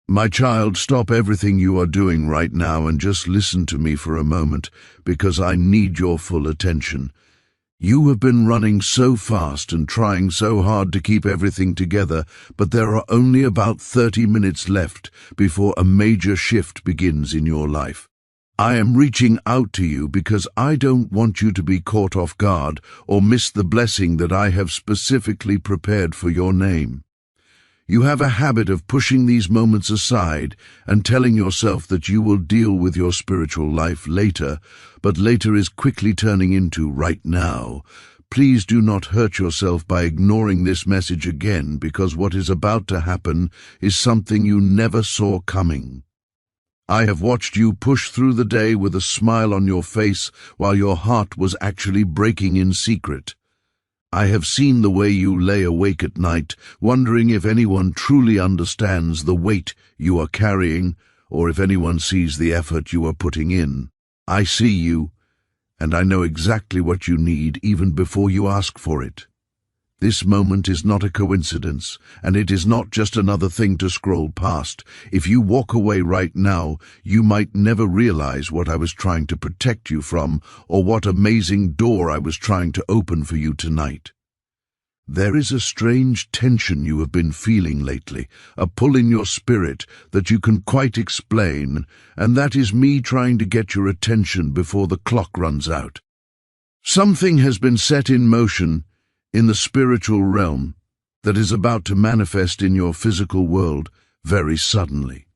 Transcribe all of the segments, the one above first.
My child, stop everything you are doing right now and just listen to me for a moment, because I need your full attention. You have been running so fast and trying so hard to keep everything together, but there are only about 30 minutes left before a major shift begins in your life. I am reaching out to you because I don't want you to be caught off guard or miss the blessing that I have specifically prepared for your name. You have a habit of pushing these moments aside and telling yourself that you will deal with your spiritual life later, but later is quickly turning into right now. Please do not hurt yourself by ignoring this message again, because what is about to happen is something you never saw coming. I have watched you push through the day with a smile on your face while your heart was actually breaking in secret. I have seen the way you lay awake at night, wondering if anyone truly understands the weight you are carrying, or if anyone sees the effort you are putting in. I see you, and I know exactly what you need even before you ask for it. This moment is not a coincidence, and it is not just another thing to scroll past. If you walk away right now, you might never realize what I was trying to protect you from, or what amazing door I was trying to open for you tonight. There is a strange tension you have been feeling lately, a pull in your spirit that you can quite explain, and that is me trying to get your attention before the clock runs out. Something has been set in motion in the spiritual realm that is about to manifest in your physical world very suddenly.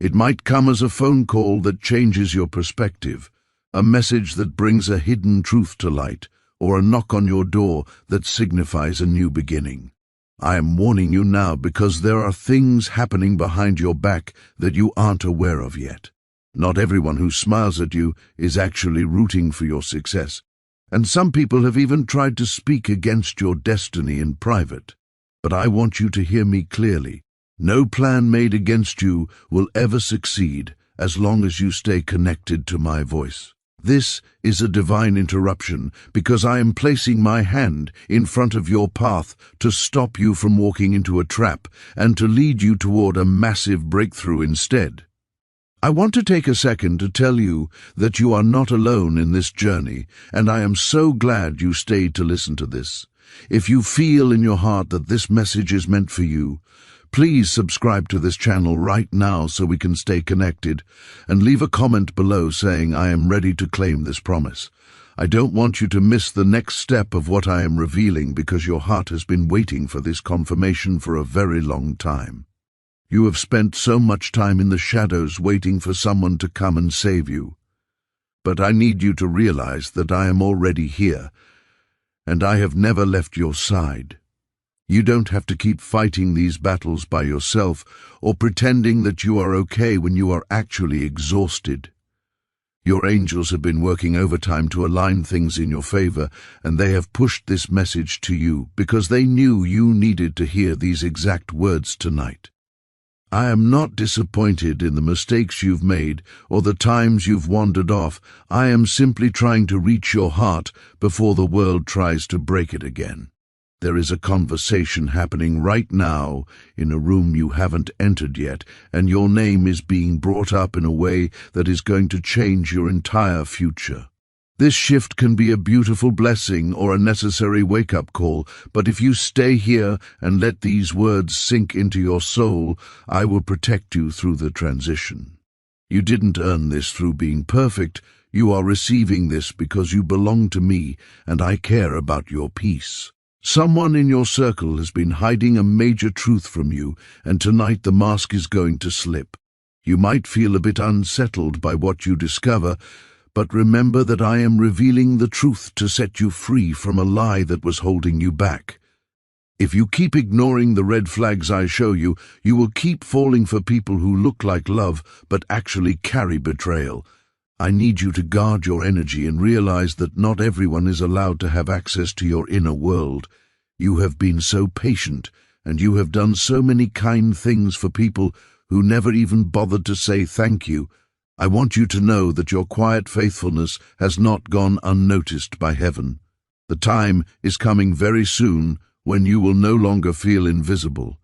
It might come as a phone call that changes your perspective, a message that brings a hidden truth to light, or a knock on your door that signifies a new beginning. I am warning you now because there are things happening behind your back that you aren't aware of yet. Not everyone who smiles at you is actually rooting for your success, and some people have even tried to speak against your destiny in private. But I want you to hear me clearly. No plan made against you will ever succeed as long as you stay connected to my voice. This is a divine interruption because I am placing my hand in front of your path to stop you from walking into a trap and to lead you toward a massive breakthrough instead. I want to take a second to tell you that you are not alone in this journey, and I am so glad you stayed to listen to this. If you feel in your heart that this message is meant for you, please subscribe to this channel right now so we can stay connected, and leave a comment below saying I am ready to claim this promise. I don't want you to miss the next step of what I am revealing because your heart has been waiting for this confirmation for a very long time. You have spent so much time in the shadows waiting for someone to come and save you. But I need you to realize that I am already here, and I have never left your side. You don't have to keep fighting these battles by yourself or pretending that you are okay when you are actually exhausted. Your angels have been working overtime to align things in your favor, and they have pushed this message to you because they knew you needed to hear these exact words tonight. I am not disappointed in the mistakes you've made or the times you've wandered off. I am simply trying to reach your heart before the world tries to break it again. There is a conversation happening right now in a room you haven't entered yet, and your name is being brought up in a way that is going to change your entire future. This shift can be a beautiful blessing or a necessary wake-up call, but if you stay here and let these words sink into your soul, I will protect you through the transition. You didn't earn this through being perfect. You are receiving this because you belong to me, and I care about your peace. Someone in your circle has been hiding a major truth from you, and tonight the mask is going to slip. You might feel a bit unsettled by what you discover, but remember that I am revealing the truth to set you free from a lie that was holding you back. If you keep ignoring the red flags I show you, you will keep falling for people who look like love but actually carry betrayal. I need you to guard your energy and realize that not everyone is allowed to have access to your inner world. You have been so patient, and you have done so many kind things for people who never even bothered to say thank you. I want you to know that your quiet faithfulness has not gone unnoticed by heaven. The time is coming very soon when you will no longer feel invisible.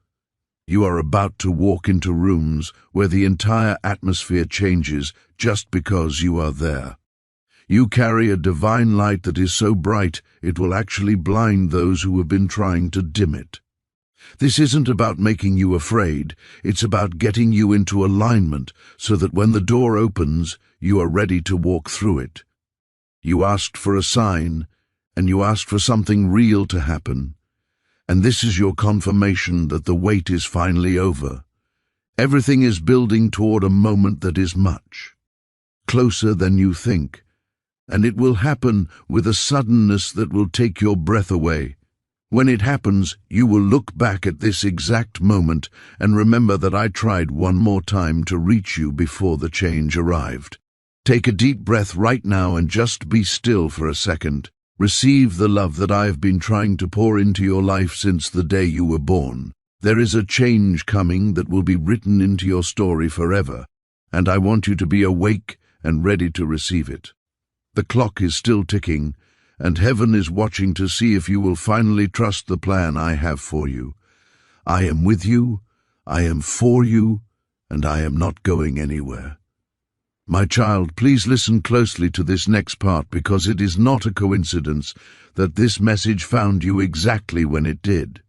You are about to walk into rooms where the entire atmosphere changes just because you are there. You carry a divine light that is so bright it will actually blind those who have been trying to dim it. This isn't about making you afraid, it's about getting you into alignment so that when the door opens, you are ready to walk through it. You asked for a sign, and you asked for something real to happen. And this is your confirmation that the wait is finally over. Everything is building toward a moment that is much closer than you think, and it will happen with a suddenness that will take your breath away. When it happens, you will look back at this exact moment and remember that I tried one more time to reach you before the change arrived. Take a deep breath right now and just be still for a second. Receive the love that I have been trying to pour into your life since the day you were born. There is a change coming that will be written into your story forever, and I want you to be awake and ready to receive it. The clock is still ticking, and heaven is watching to see if you will finally trust the plan I have for you. I am with you, I am for you, and I am not going anywhere. My child, please listen closely to this next part because it is not a coincidence that this message found you exactly when it did.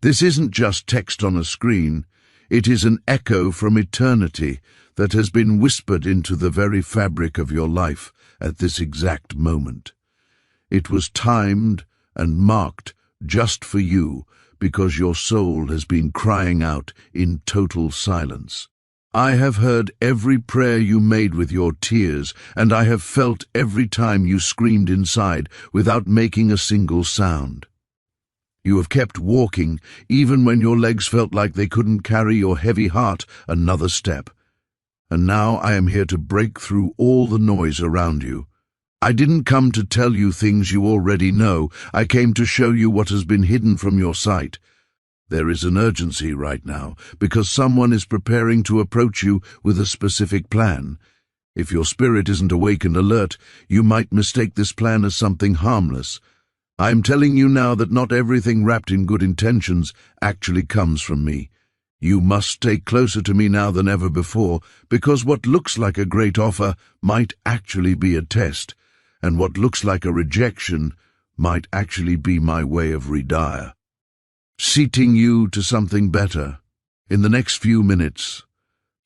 This isn't just text on a screen, it is an echo from eternity that has been whispered into the very fabric of your life at this exact moment. It was timed and marked just for you because your soul has been crying out in total silence. I have heard every prayer you made with your tears, and I have felt every time you screamed inside without making a single sound. You have kept walking even when your legs felt like they couldn't carry your heavy heart another step. And now I am here to break through all the noise around you. I didn't come to tell you things you already know. I came to show you what has been hidden from your sight. There is an urgency right now because someone is preparing to approach you with a specific plan. If your spirit isn't awake and alert, you might mistake this plan as something harmless. I'm telling you now that not everything wrapped in good intentions actually comes from me. You must stay closer to me now than ever before because what looks like a great offer might actually be a test, and what looks like a rejection might actually be my way of seating you to something better. In the next few minutes,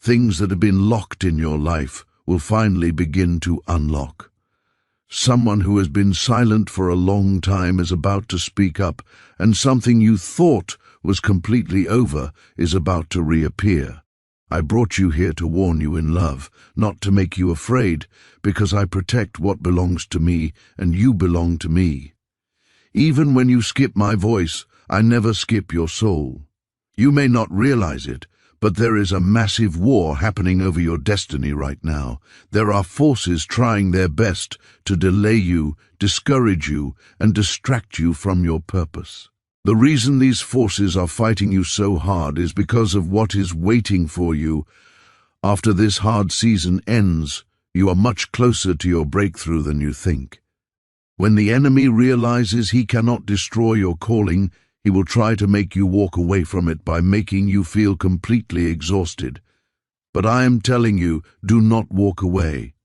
things that have been locked in your life will finally begin to unlock. Someone who has been silent for a long time is about to speak up, and something you thought was completely over is about to reappear. I brought you here to warn you in love, not to make you afraid, because I protect what belongs to me, and you belong to me. Even when you skip my voice, I never skip your soul. You may not realize it, but there is a massive war happening over your destiny right now. There are forces trying their best to delay you, discourage you, and distract you from your purpose. The reason these forces are fighting you so hard is because of what is waiting for you. After this hard season ends, you are much closer to your breakthrough than you think. When the enemy realizes he cannot destroy your calling, he will try to make you walk away from it by making you feel completely exhausted. But I am telling you, do not walk away.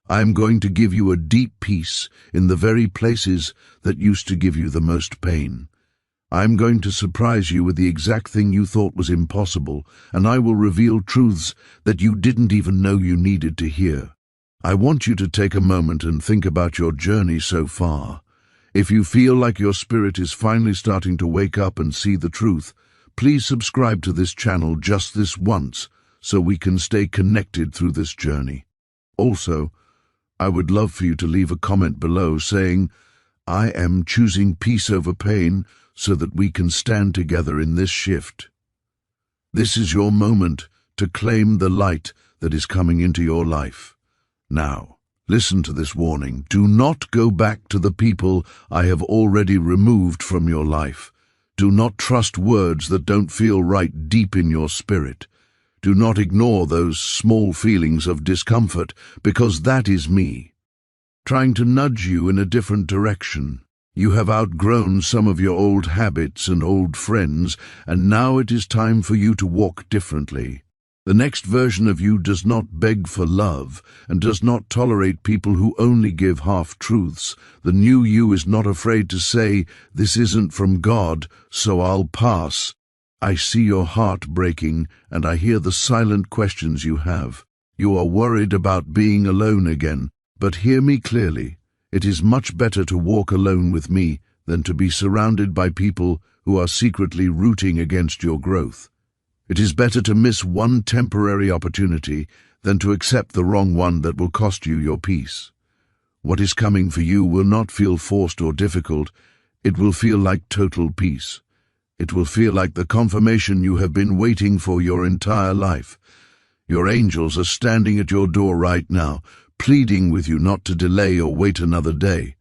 I am going to give you a deep peace in the very places that used to give you the most pain. I am going to surprise you with the exact thing you thought was impossible, and I will reveal truths that you didn't even know you needed to hear. I want you to take a moment and think about your journey so far. If you feel like your spirit is finally starting to wake up and see the truth, please subscribe to this channel just this once so we can stay connected through this journey. Also, I would love for you to leave a comment below saying, I am choosing peace over pain so that we can stand together in this shift. This is your moment to claim the light that is coming into your life. Now, listen to this warning. Do not go back to the people I have already removed from your life. Do not trust words that don't feel right deep in your spirit. Do not ignore those small feelings of discomfort, because that is me, trying to nudge you in a different direction. You have outgrown some of your old habits and old friends, and now it is time for you to walk differently. The next version of you does not beg for love and does not tolerate people who only give half-truths. The new you is not afraid to say, "This isn't from God, so I'll pass." I see your heart breaking, and I hear the silent questions you have. You are worried about being alone again, but hear me clearly. It is much better to walk alone with me than to be surrounded by people who are secretly rooting against your growth. It is better to miss one temporary opportunity than to accept the wrong one that will cost you your peace. What is coming for you will not feel forced or difficult. It will feel like total peace. It will feel like the confirmation you have been waiting for your entire life. Your angels are standing at your door right now, pleading with you not to delay or wait another day.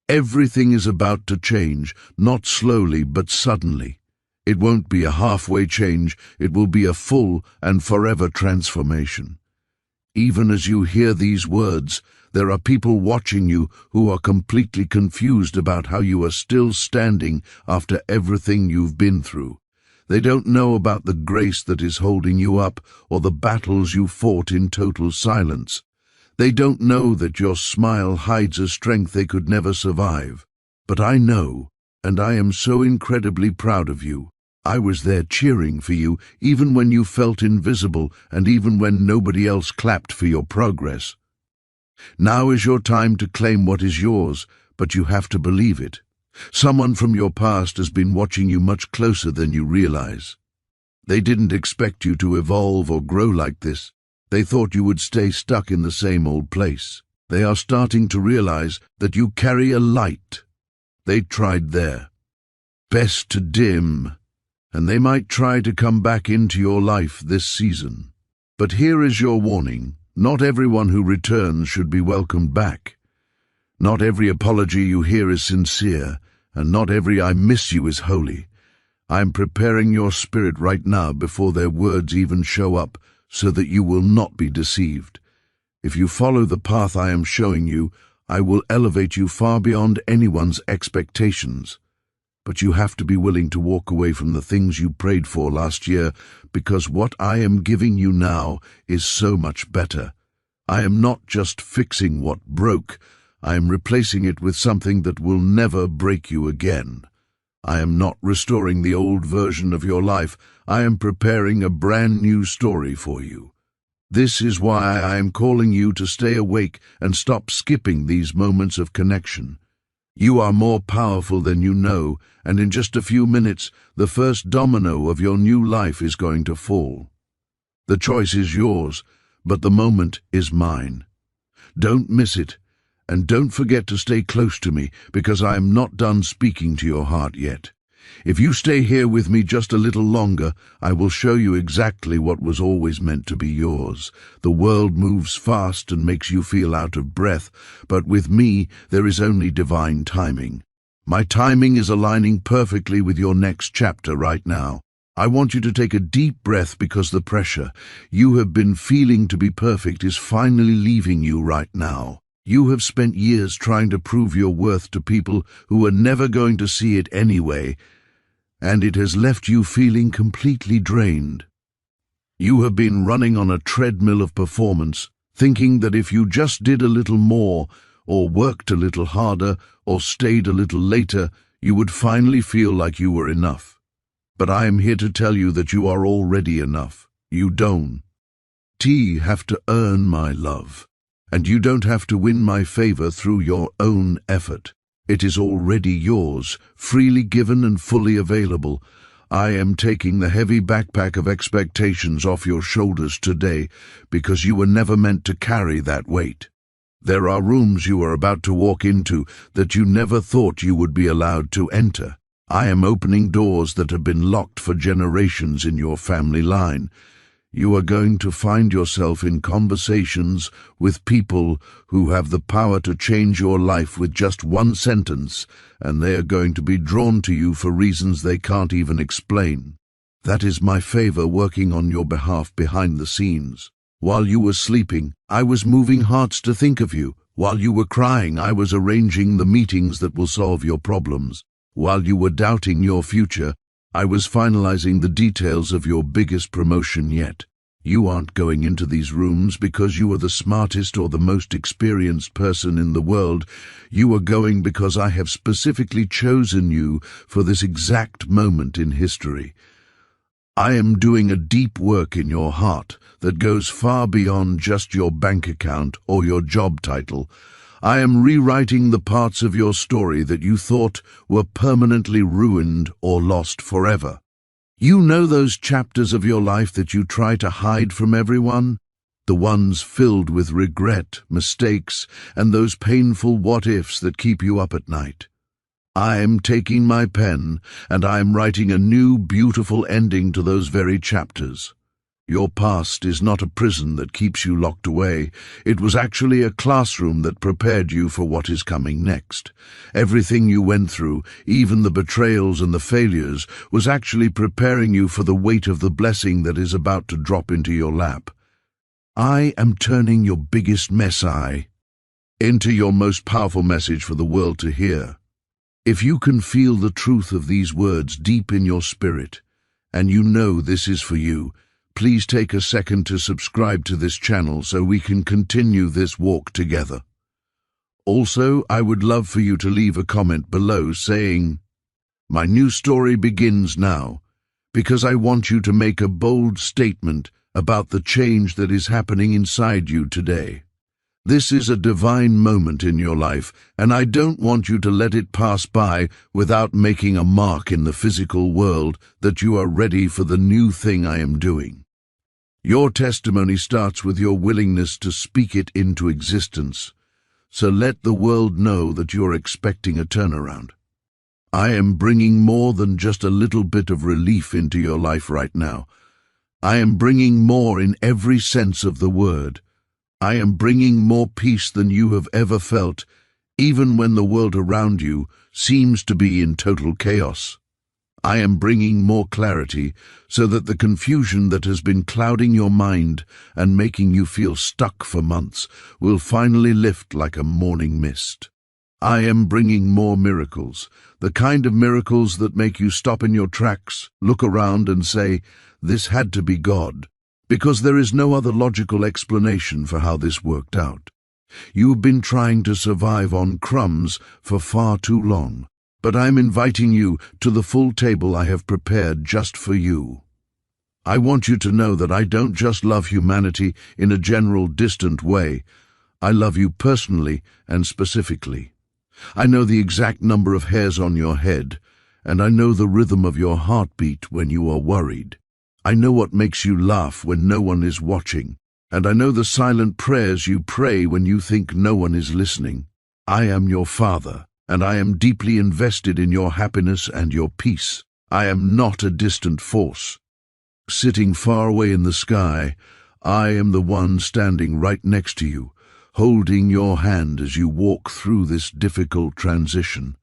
Everything is about to change, not slowly but suddenly. It won't be a halfway change, it will be a full and forever transformation. Even as you hear these words, there are people watching you who are completely confused about how you are still standing after everything you've been through. They don't know about the grace that is holding you up or the battles you fought in total silence. They don't know that your smile hides a strength they could never survive. But I know, and I am so incredibly proud of you. I was there cheering for you, even when you felt invisible and even when nobody else clapped for your progress. Now is your time to claim what is yours, but you have to believe it. Someone from your past has been watching you much closer than you realize. They didn't expect you to evolve or grow like this. They thought you would stay stuck in the same old place. They are starting to realize that you carry a light. They tried their best to dim, and they might try to come back into your life this season. But here is your warning. Not everyone who returns should be welcomed back. Not every apology you hear is sincere, and not every "I miss you" is holy. I am preparing your spirit right now before their words even show up, so that you will not be deceived. If you follow the path I am showing you, I will elevate you far beyond anyone's expectations. But you have to be willing to walk away from the things you prayed for last year, because what I am giving you now is so much better. I am not just fixing what broke, I am replacing it with something that will never break you again. I am not restoring the old version of your life, I am preparing a brand new story for you. This is why I am calling you to stay awake and stop skipping these moments of connection. You are more powerful than you know, and in just a few minutes, the first domino of your new life is going to fall. The choice is yours, but the moment is mine. Don't miss it, and don't forget to stay close to me, because I am not done speaking to your heart yet. If you stay here with me just a little longer, I will show you exactly what was always meant to be yours. The world moves fast and makes you feel out of breath, but with me there is only divine timing. My timing is aligning perfectly with your next chapter right now. I want you to take a deep breath because the pressure you have been feeling to be perfect is finally leaving you right now. You have spent years trying to prove your worth to people who are never going to see it anyway, and it has left you feeling completely drained. You have been running on a treadmill of performance, thinking that if you just did a little more, or worked a little harder, or stayed a little later, you would finally feel like you were enough. But I am here to tell you that you are already enough. You don't have to earn my love, and you don't have to win my favor through your own effort. It is already yours, freely given and fully available. I am taking the heavy backpack of expectations off your shoulders today because you were never meant to carry that weight. There are rooms you are about to walk into that you never thought you would be allowed to enter. I am opening doors that have been locked for generations in your family line. You are going to find yourself in conversations with people who have the power to change your life with just one sentence, and they are going to be drawn to you for reasons they can't even explain. That is my favor working on your behalf behind the scenes. While you were sleeping, I was moving hearts to think of you, While you were crying, I was arranging the meetings that will solve your problems. While you were doubting your future, I was finalizing the details of your biggest promotion yet. You aren't going into these rooms because you are the smartest or the most experienced person in the world. You are going because I have specifically chosen you for this exact moment in history. I am doing a deep work in your heart that goes far beyond just your bank account or your job title. I am rewriting the parts of your story that you thought were permanently ruined or lost forever. You know those chapters of your life that you try to hide from everyone? The ones filled with regret, mistakes, and those painful what-ifs that keep you up at night. I am taking my pen, and I am writing a new, beautiful ending to those very chapters. Your past is not a prison that keeps you locked away. It was actually a classroom that prepared you for what is coming next. Everything you went through, even the betrayals and the failures, was actually preparing you for the weight of the blessing that is about to drop into your lap. I am turning your biggest mess into your most powerful message for the world to hear. If you can feel the truth of these words deep in your spirit, and you know this is for you, please take a second to subscribe to this channel so we can continue this walk together. Also, I would love for you to leave a comment below saying, "My new story begins now," because I want you to make a bold statement about the change that is happening inside you today. This is a divine moment in your life, and I don't want you to let it pass by without making a mark in the physical world that you are ready for the new thing I am doing. Your testimony starts with your willingness to speak it into existence, so let the world know that you're expecting a turnaround. I am bringing more than just a little bit of relief into your life right now. I am bringing more in every sense of the word. I am bringing more peace than you have ever felt, even when the world around you seems to be in total chaos. I am bringing more clarity so that the confusion that has been clouding your mind and making you feel stuck for months will finally lift like a morning mist. I am bringing more miracles, the kind of miracles that make you stop in your tracks, look around and say, "This had to be God," because there is no other logical explanation for how this worked out. You have been trying to survive on crumbs for far too long. But I'm inviting you to the full table I have prepared just for you. I want you to know that I don't just love humanity in a general, distant way. I love you personally and specifically. I know the exact number of hairs on your head, and I know the rhythm of your heartbeat when you are worried. I know what makes you laugh when no one is watching, and I know the silent prayers you pray when you think no one is listening. I am your Father, and I am deeply invested in your happiness and your peace. I am not a distant force. Sitting far away in the sky, I am the one standing right next to you, holding your hand as you walk through this difficult transition.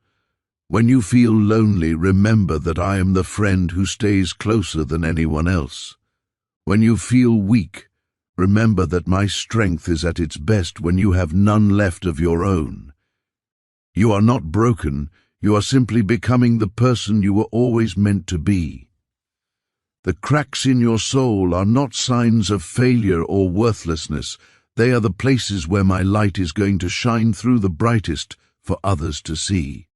When you feel lonely, remember that I am the friend who stays closer than anyone else. When you feel weak, remember that my strength is at its best when you have none left of your own. You are not broken, you are simply becoming the person you were always meant to be. The cracks in your soul are not signs of failure or worthlessness. They are the places where my light is going to shine through the brightest for others to see.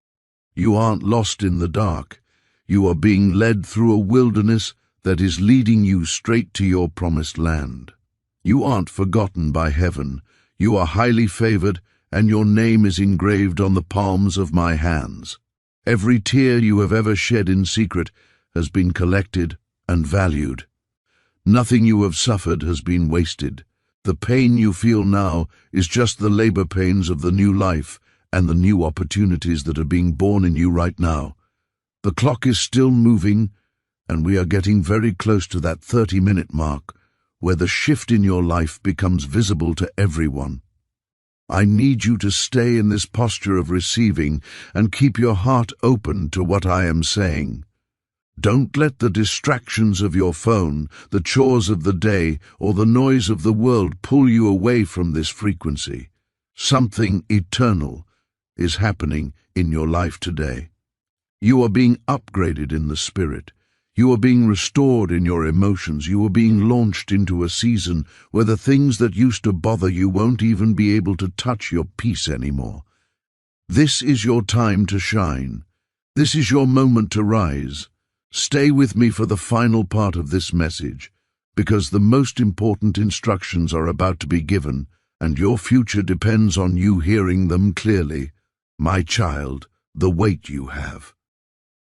You aren't lost in the dark. You are being led through a wilderness that is leading you straight to your promised land. You aren't forgotten by heaven. You are highly favored, and your name is engraved on the palms of my hands. Every tear you have ever shed in secret has been collected and valued. Nothing you have suffered has been wasted. The pain you feel now is just the labor pains of the new life and the new opportunities that are being born in you right now. The clock is still moving, and we are getting very close to that 30-minute mark, where the shift in your life becomes visible to everyone. I need you to stay in this posture of receiving and keep your heart open to what I am saying. Don't let the distractions of your phone, the chores of the day, or the noise of the world pull you away from this frequency. Something eternal is happening in your life today. You are being upgraded in the spirit. You are being restored in your emotions. You are being launched into a season where the things that used to bother you won't even be able to touch your peace anymore. This is your time to shine. This is your moment to rise. Stay with me for the final part of this message, because the most important instructions are about to be given, and your future depends on you hearing them clearly. My child, the weight you have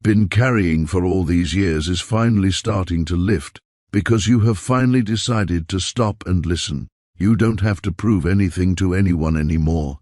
been carrying for all these years is finally starting to lift, because you have finally decided to stop and listen. You don't have to prove anything to anyone anymore.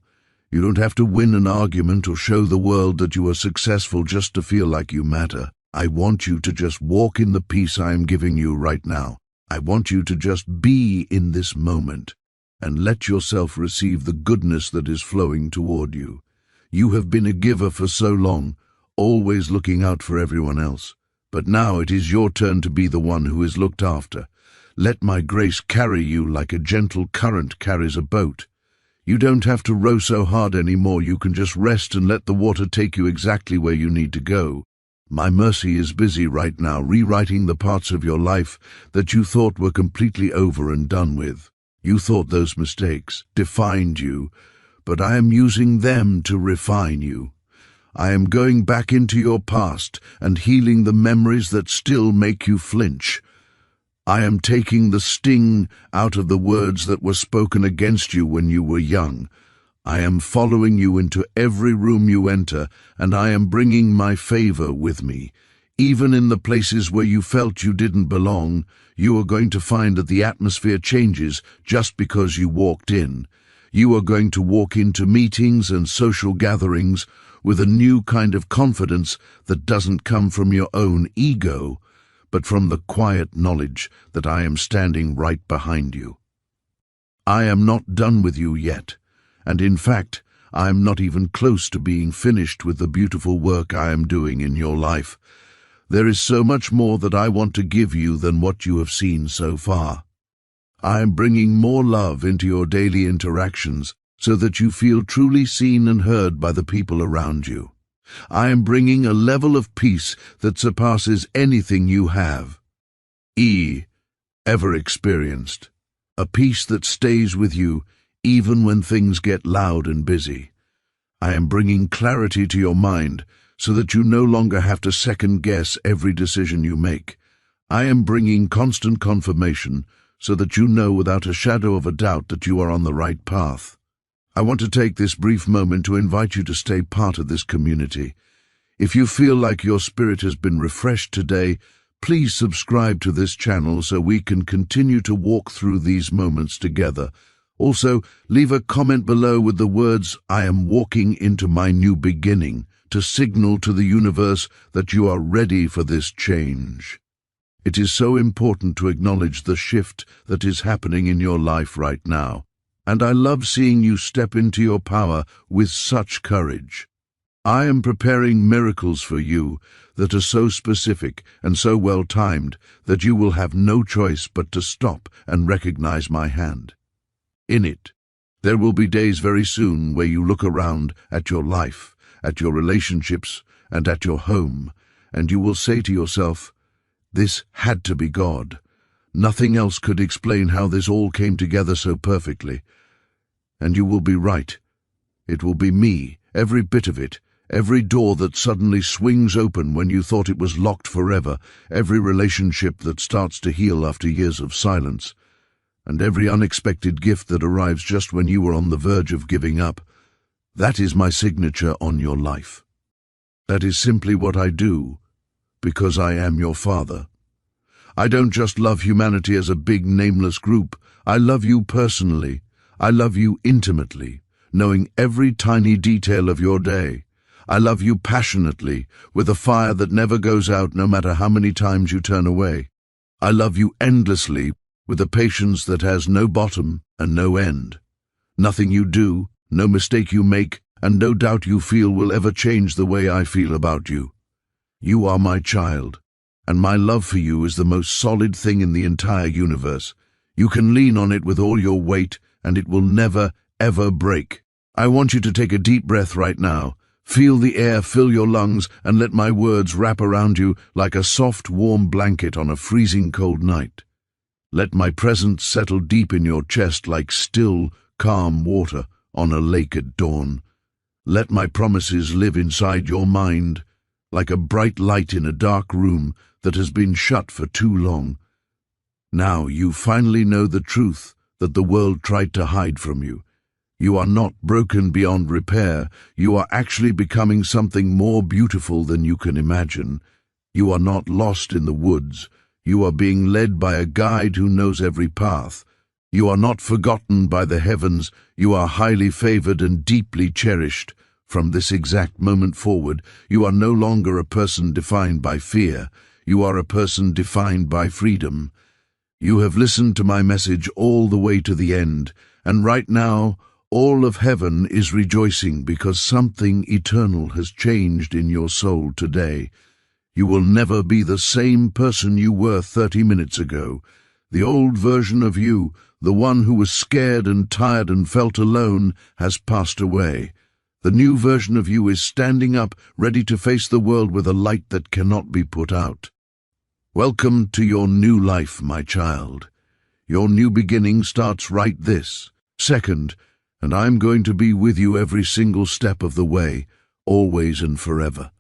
You don't have to win an argument or show the world that you are successful just to feel like you matter. I want you to just walk in the peace I am giving you right now. I want you to just be in this moment and let yourself receive the goodness that is flowing toward you. You have been a giver for so long, always looking out for everyone else. But now it is your turn to be the one who is looked after. Let my grace carry you like a gentle current carries a boat. You don't have to row so hard anymore. You can just rest and let the water take you exactly where you need to go. My mercy is busy right now rewriting the parts of your life that you thought were completely over and done with. You thought those mistakes defined you, but I am using them to refine you. I am going back into your past and healing the memories that still make you flinch. I am taking the sting out of the words that were spoken against you when you were young. I am following you into every room you enter, and I am bringing my favor with me. Even in the places where you felt you didn't belong, you are going to find that the atmosphere changes just because you walked in. You are going to walk into meetings and social gatherings with a new kind of confidence that doesn't come from your own ego, but from the quiet knowledge that I am standing right behind you. I am not done with you yet, and in fact, I am not even close to being finished with the beautiful work I am doing in your life. There is so much more that I want to give you than what you have seen so far. I am bringing more love into your daily interactions so that you feel truly seen and heard by the people around you. I am bringing a level of peace that surpasses anything you have ever experienced. A peace that stays with you even when things get loud and busy. I am bringing clarity to your mind so that you no longer have to second-guess every decision you make. I am bringing constant confirmation so that you know without a shadow of a doubt that you are on the right path. I want to take this brief moment to invite you to stay part of this community. If you feel like your spirit has been refreshed today, please subscribe to this channel so we can continue to walk through these moments together. Also, leave a comment below with the words, "I am walking into my new beginning," to signal to the universe that you are ready for this change. It is so important to acknowledge the shift that is happening in your life right now, and I love seeing you step into your power with such courage. I am preparing miracles for you that are so specific and so well-timed that you will have no choice but to stop and recognize my hand. In it, there will be days very soon where you look around at your life, at your relationships, and at your home, and you will say to yourself, "This had to be God. Nothing else could explain how this all came together so perfectly." And you will be right. It will be me, every bit of it, every door that suddenly swings open when you thought it was locked forever, every relationship that starts to heal after years of silence, and every unexpected gift that arrives just when you were on the verge of giving up. That is my signature on your life. That is simply what I do, because I am your Father. I don't just love humanity as a big nameless group. I love you personally. I love you intimately, knowing every tiny detail of your day. I love you passionately, with a fire that never goes out no matter how many times you turn away. I love you endlessly, with a patience that has no bottom and no end. Nothing you do, no mistake you make, and no doubt you feel will ever change the way I feel about you. You are my child, and my love for you is the most solid thing in the entire universe. You can lean on it with all your weight, and it will never, ever break. I want you to take a deep breath right now. Feel the air fill your lungs and let my words wrap around you like a soft, warm blanket on a freezing cold night. Let my presence settle deep in your chest like still, calm water on a lake at dawn. Let my promises live inside your mind like a bright light in a dark room that has been shut for too long. Now you finally know the truth that the world tried to hide from you. You are not broken beyond repair. You are actually becoming something more beautiful than you can imagine. You are not lost in the woods. You are being led by a guide who knows every path. You are not forgotten by the heavens. You are highly favored and deeply cherished. From this exact moment forward, you are no longer a person defined by fear. You are a person defined by freedom. You have listened to my message all the way to the end, and right now, all of heaven is rejoicing because something eternal has changed in your soul today. You will never be the same person you were 30 minutes ago. The old version of you, the one who was scared and tired and felt alone, has passed away. The new version of you is standing up, ready to face the world with a light that cannot be put out. Welcome to your new life, my child. Your new beginning starts right this second, and I'm going to be with you every single step of the way, always and forever.